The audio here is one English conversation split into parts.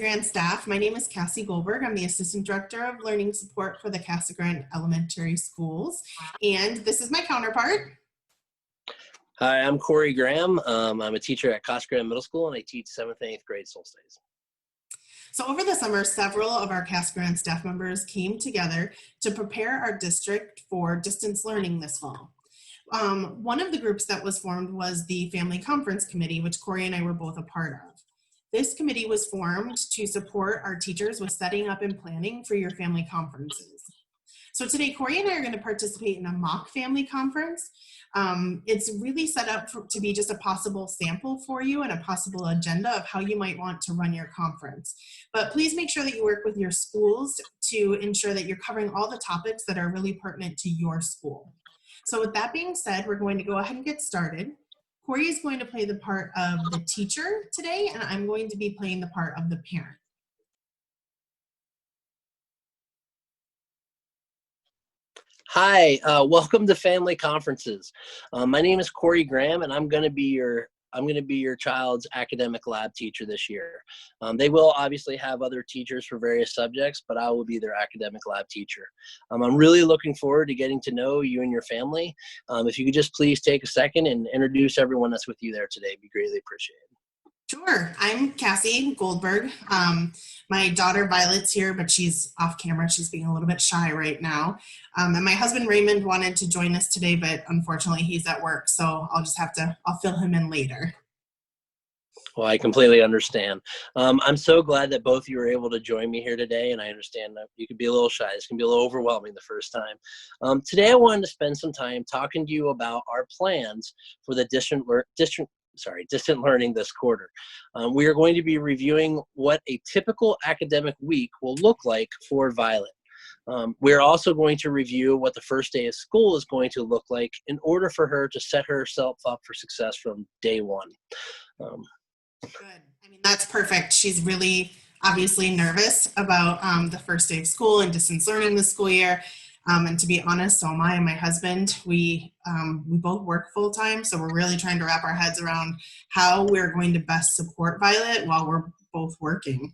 Grande staff. My name is Cassie Goldberg. I'm the Assistant Director of Learning Support for the Casa Grande Elementary Schools. And this is my counterpart. Hi, I'm Corey Graham. I'm a teacher at Casa Grande Middle School, and I teach 7th and 8th grade Solstice. So over the summer, several of our Casa Grande staff members came together to prepare our district for distance learning this fall. One of the groups that was formed was the Family Conference Committee, which Corey and I were both a part of. This committee was formed to support our teachers with setting up and planning for your family conferences. So today, Corey and I are going to participate in a mock family conference. It's really set up to be just a possible sample for you and a possible agenda of how you might want to run your conference. But please make sure that you work with your schools to ensure that you're covering all the topics that are really pertinent to your school. So with that being said, we're going to go ahead and get started. Corey is going to play the part of the teacher today, and I'm going to be playing the part of the parent. Hi, welcome to Family Conferences. My name is Corey Graham, and I'm going to be your child's academic lab teacher this year. They will obviously have other teachers for various subjects, but I will be their academic lab teacher. I'm really looking forward to getting to know you and your family. If you could just please take a second and introduce everyone that's with you there today, it'd be greatly appreciated. Sure. I'm Cassie Goldberg. My daughter Violet's here, but she's off camera. She's being a little bit shy right now. And my husband Raymond wanted to join us today, but unfortunately he's at work, so I'll fill him in later. Well, I completely understand. I'm so glad that both of you were able to join me here today, and I understand that you could be a little shy. This can be a little overwhelming the first time. Today I wanted to spend some time talking to you about our plans for the distant learning this quarter. We are going to be reviewing what a typical academic week will look like for Violet. We're also going to review what the first day of school is going to look like in order for her to set herself up for success from day one. Good. I mean, that's perfect. She's really obviously nervous about the first day of school and distance learning this school year. And to be honest, so am I and my husband. We both work full time, so we're really trying to wrap our heads around how we're going to best support Violet while we're both working.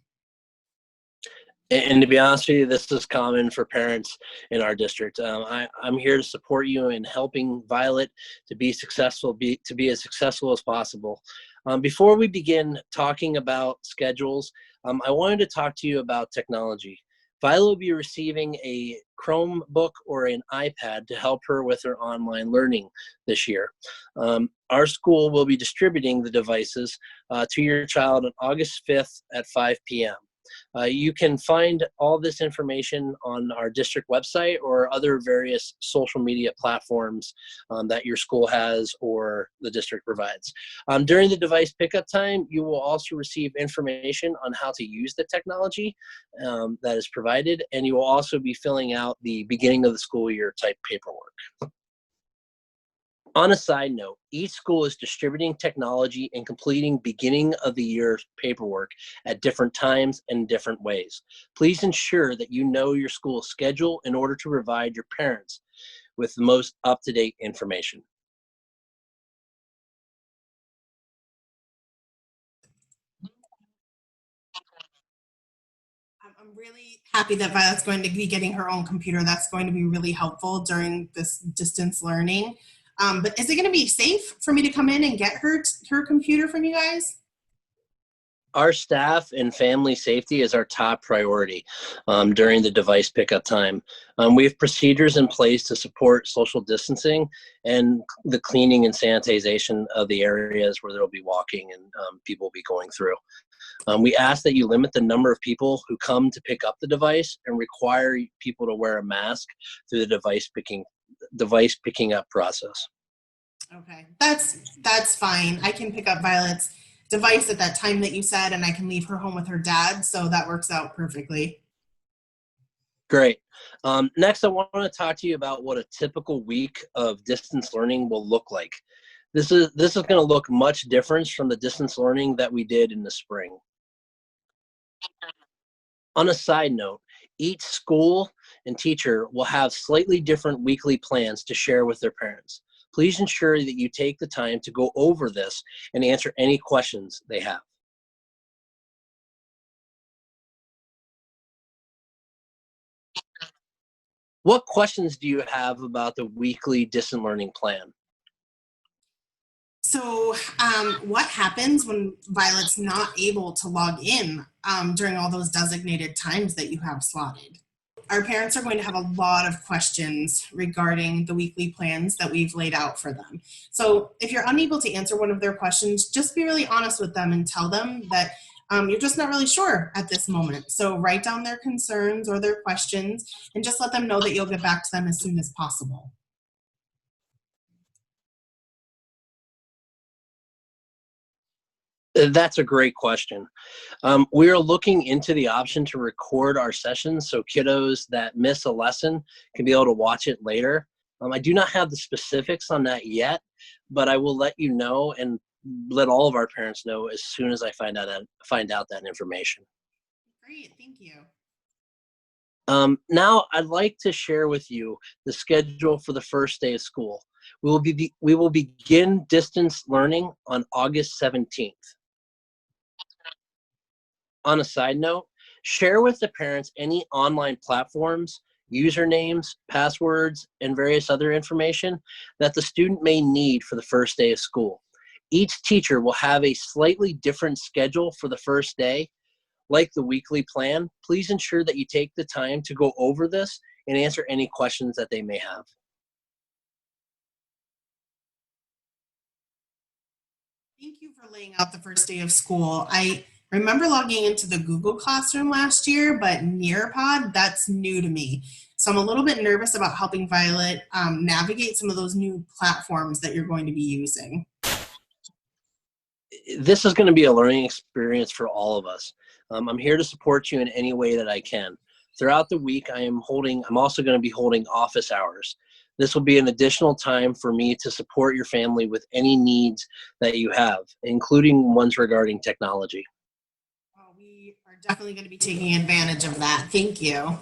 And to be honest with you, this is common for parents in our district. I'm here to support you in helping Violet to be successful, to be as successful as possible. Before we begin talking about schedules, I wanted to talk to you about technology. Violet will be receiving a Chromebook or an iPad to help her with her online learning this year. Our school will be distributing the devices to your child on August 5th at 5 p.m. You can find all this information on our district website or other various social media platforms that your school has or the district provides. During the device pickup time, you will also receive information on how to use the technology that is provided, and you will also be filling out the beginning of the school year type paperwork. On a side note, each school is distributing technology and completing beginning of the year paperwork at different times and different ways. Please ensure that you know your school's schedule in order to provide your parents with the most up-to-date information. I'm really happy that Violet's going to be getting her own computer. That's going to be really helpful during this distance learning. But is it going to be safe for me to come in and get her computer from you guys? Our staff and family safety is our top priority during the device pickup time. We have procedures in place to support social distancing and the cleaning and sanitization of the areas where there will be walking and people will be going through. We ask that you limit the number of people who come to pick up the device and require people to wear a mask through the device picking up process. Okay, that's fine. I can pick up Violet's device at that time that you said, and I can leave her home with her dad, so that works out perfectly. Great. Next, I want to talk to you about what a typical week of distance learning will look like. This is going to look much different from the distance learning that we did in the spring. On a side note, each school and teacher will have slightly different weekly plans to share with their parents. Please ensure that you take the time to go over this and answer any questions they have. What questions do you have about the weekly distant learning plan? So, what happens when Violet's not able to log in during all those designated times that you have slotted? Our parents are going to have a lot of questions regarding the weekly plans that we've laid out for them. So, if you're unable to answer one of their questions, just be really honest with them and tell them that you're just not really sure at this moment. So, write down their concerns or their questions and just let them know that you'll get back to them as soon as possible. That's a great question. We are looking into the option to record our sessions so kiddos that miss a lesson can be able to watch it later. I do not have the specifics on that yet, but I will let you know and let all of our parents know as soon as I find out that information. Great, thank you. Now, I'd like to share with you the schedule for the first day of school. We will begin distance learning on August 17th. On a side note, share with the parents any online platforms, usernames, passwords, and various other information that the student may need for the first day of school. Each teacher will have a slightly different schedule for the first day. Like the weekly plan, please ensure that you take the time to go over this and answer any questions that they may have. Thank you for laying out the first day of school. I remember logging into the Google Classroom last year, but Nearpod, that's new to me. So I'm a little bit nervous about helping Violet navigate some of those new platforms that you're going to be using. This is going to be a learning experience for all of us. I'm here to support you in any way that I can. Throughout the week, I'm also going to be holding office hours. This will be an additional time for me to support your family with any needs that you have, including ones regarding technology. Well, we are definitely going to be taking advantage of that. Thank you.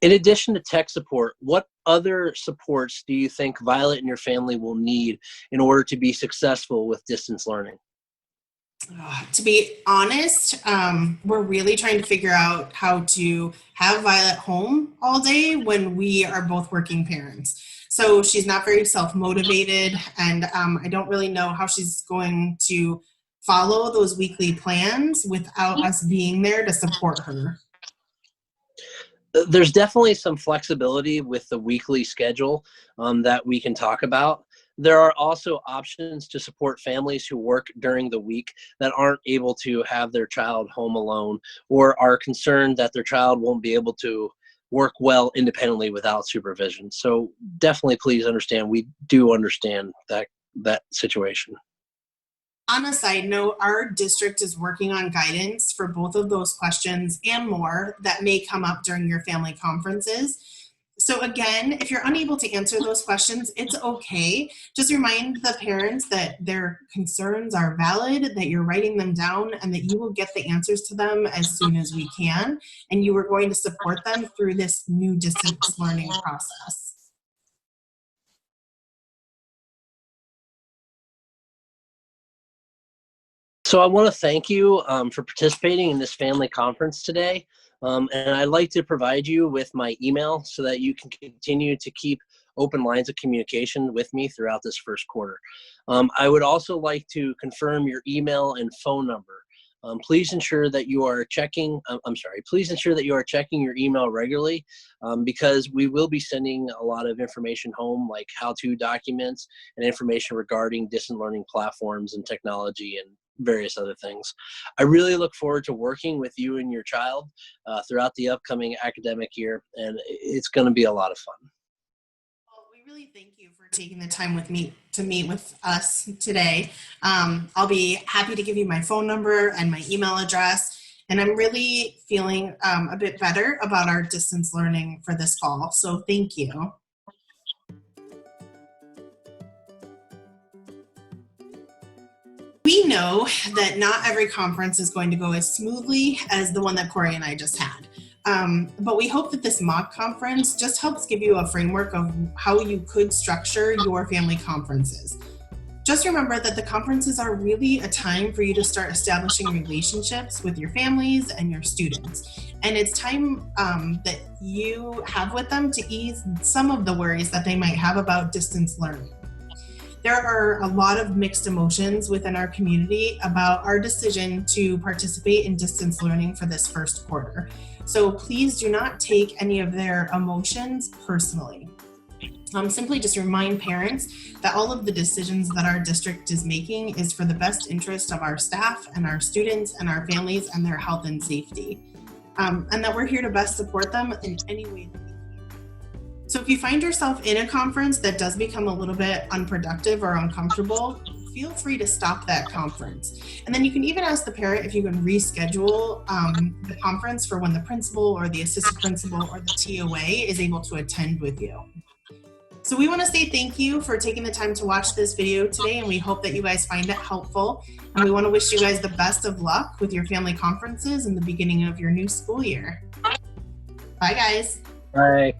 In addition to tech support, what other supports do you think Violet and your family will need in order to be successful with distance learning? To be honest, we're really trying to figure out how to have Violet home all day when we are both working parents. So she's not very self-motivated, and I don't really know how she's going to follow those weekly plans without us being there to support her. There's definitely some flexibility with the weekly schedule that we can talk about. There are also options to support families who work during the week that aren't able to have their child home alone or are concerned that their child won't be able to work well independently without supervision. So definitely please understand, we do understand that situation. On a side note, our district is working on guidance for both of those questions and more that may come up during your family conferences. So again, if you're unable to answer those questions, it's okay. Just remind the parents that their concerns are valid, that you're writing them down, and that you will get the answers to them as soon as we can. And you are going to support them through this new distance learning process. So I want to thank you for participating in this family conference today. And I'd like to provide you with my email so that you can continue to keep open lines of communication with me throughout this first quarter. I would also like to confirm your email and phone number. Please ensure that you are checking, please ensure that you are checking your email regularly because we will be sending a lot of information home, like how-to documents and information regarding distant learning platforms and technology and various other things. I really look forward to working with you and your child throughout the upcoming academic year, and it's going to be a lot of fun. Well, we really thank you for taking the time with me to meet with us today. I'll be happy to give you my phone number and my email address, and I'm really feeling a bit better about our distance learning for this fall, so thank you. We know that not every conference is going to go as smoothly as the one that Corey and I just had. But we hope that this mock conference just helps give you a framework of how you could structure your family conferences. Just remember that the conferences are really a time for you to start establishing relationships with your families and your students. And it's time that you have with them to ease some of the worries that they might have about distance learning. There are a lot of mixed emotions within our community about our decision to participate in distance learning for this first quarter. So please do not take any of their emotions personally. Simply just remind parents that all of the decisions that our district is making is for the best interest of our staff and our students and our families and their health and safety. And that we're here to best support them in any way that we can. So if you find yourself in a conference that does become a little bit unproductive or uncomfortable, feel free to stop that conference. And then you can even ask the parent if you can reschedule the conference for when the principal or the assistant principal or the TOA is able to attend with you. So we want to say thank you for taking the time to watch this video today, and we hope that you guys find it helpful. And we want to wish you guys the best of luck with your family conferences in the beginning of your new school year. Bye, guys. Bye.